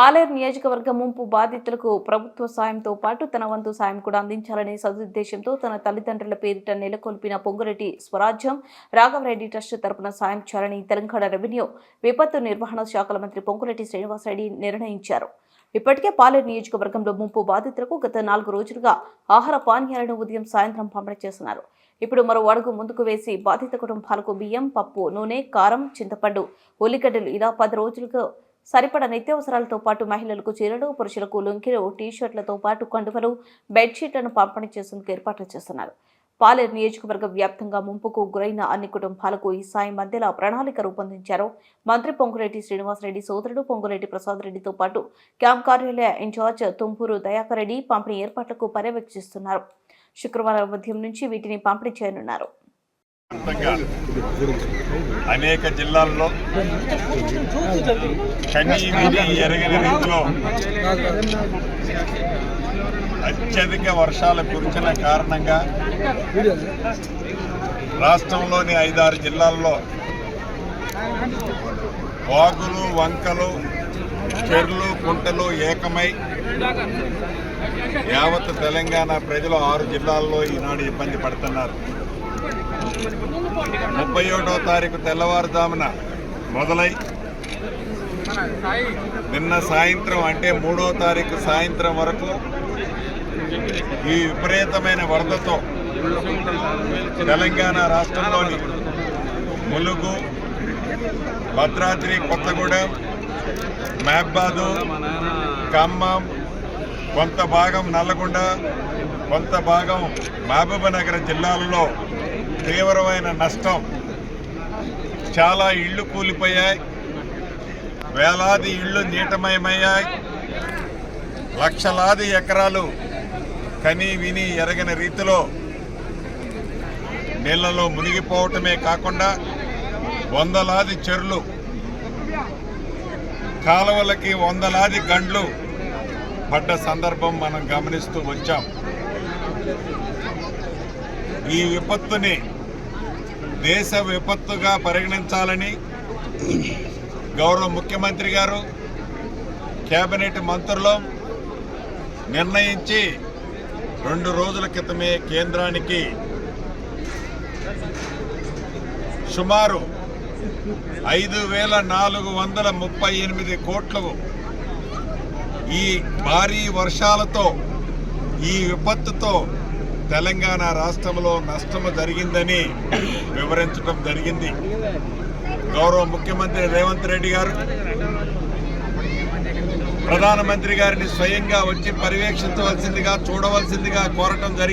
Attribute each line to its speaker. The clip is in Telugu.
Speaker 1: పాలేరు నియోజకవర్గ ముంపు బాధితులకు ప్రభుత్వ సాయంతో పాటు తన వంతు సాయం కూడా అందించాలనే సదుద్దేశంతో తన తల్లిదండ్రుల పేరిట నెలకొల్పిన పొంగురెడ్డి స్వరాజ్యం రాఘవరెడ్డి ట్రస్ట్ తరపున సాయం చేయాలని తెలంగాణ రెవెన్యూ విపత్తు నిర్వహణ శాఖల మంత్రి పొంగురెడ్డి శ్రీనివాసరెడ్డి నిర్ణయించారు. ఇప్పటికే పాలేరు నియోజకవర్గంలో ముంపు బాధితులకు గత 4 రోజులుగా ఆహార పానీయాలను ఉదయం సాయంత్రం పంపిణీ చేస్తున్నారు. ఇప్పుడు మరో అడుగు ముందుకు వేసి బాధిత కుటుంబాలకు బియ్యం, పప్పు, నూనె, కారం, చింతపండు, ఉల్లిగడ్డలు ఇలా 10 రోజులకు సరిపడ నిత్యావసరాలతో పాటు మహిళలకు చీరలు, పురుషులకు లుంగీలు, టీ-షర్ట్లతో పాటు కండువలు, బెడ్షీట్లను పంపిణీ చేసేందుకు ఏర్పాట్లు చేస్తున్నారు. పాలేరు నియోజకవర్గ వ్యాప్తంగా ముంపుకు గురైన అన్ని కుటుంబాలకు ఈ సాయం అందేలా ప్రణాళిక రూపొందించారు. మంత్రి పొంగురెడ్డి శ్రీనివాసరెడ్డి సోదరుడు పొంగురెడ్డి ప్రసాద్ రెడ్డితో పాటు క్యాంప్ కార్యాలయ ఇన్ఛార్జ్ తుంపూరు దయాకర్ రెడ్డి పంపిణీ ఏర్పాట్లకు పర్యవేక్షిస్తున్నారు. శుక్రవారం ఉదయం నుంచి వీటిని పంపిణీ చేయనున్నారు.
Speaker 2: అనేక జిల్లాల్లో కనీవిని ఎరగని రీతిలో అత్యధిక వర్షాలు కురిసిన కారణంగా రాష్ట్రంలోని 5-6 జిల్లాల్లో వాగులు, వంకలు, చెర్లు, కుంటలు ఏకమై యావత్ తెలంగాణ ప్రజలు 6 జిల్లాల్లో ఈనాడు ఇబ్బంది పడుతున్నారు. 31వ తారీఖు తెల్లవారుజామున మొదలై నిన్న సాయంత్రం అంటే 3వ తారీఖు సాయంత్రం వరకు ఈ విపరీతమైన వరదతో తెలంగాణ రాష్ట్రంలోని ములుగు, భద్రాద్రి కొత్తగూడెం, మహబాదు, ఖమ్మం, కొంత భాగం నల్లగొండ, కొంత భాగం మహబూబ్నగర్ జిల్లాలలో తీవ్రమైన నష్టం. చాలా ఇళ్లు కూలిపోయాయి, వేలాది ఇళ్లు నీటమయమయ్యాయి, లక్షలాది ఎకరాలు కని విని ఎరగని రీతిలో నీళ్లలో మునిగిపోవటమే కాకుండా వందలాది చెరువులు, కాలువలకి వందలాది గండ్లు పడ్డ సందర్భం మనం గమనిస్తూ వచ్చాం. ఈ విపత్తుని దేశ విపత్తుగా పరిగణించాలని గౌరవ ముఖ్యమంత్రి గారు, కేబినెట్ మంత్రులు నిర్ణయించి 2 రోజుల క్రితమే కేంద్రానికి సుమారు 5,438 కోట్లు ఈ భారీ వర్షాలతో ఈ విపత్తుతో తెలంగాణ రాష్ట్రంలో నష్టము జరిగిందని వివరించడం జరిగింది. గౌరవ ముఖ్యమంత్రి రేవంత్ రెడ్డి గారు ప్రధానమంత్రి గారిని స్వయంగా వచ్చి పర్యవేక్షించవలసిందిగా, చూడవలసిందిగా కోరటం జరిగింది.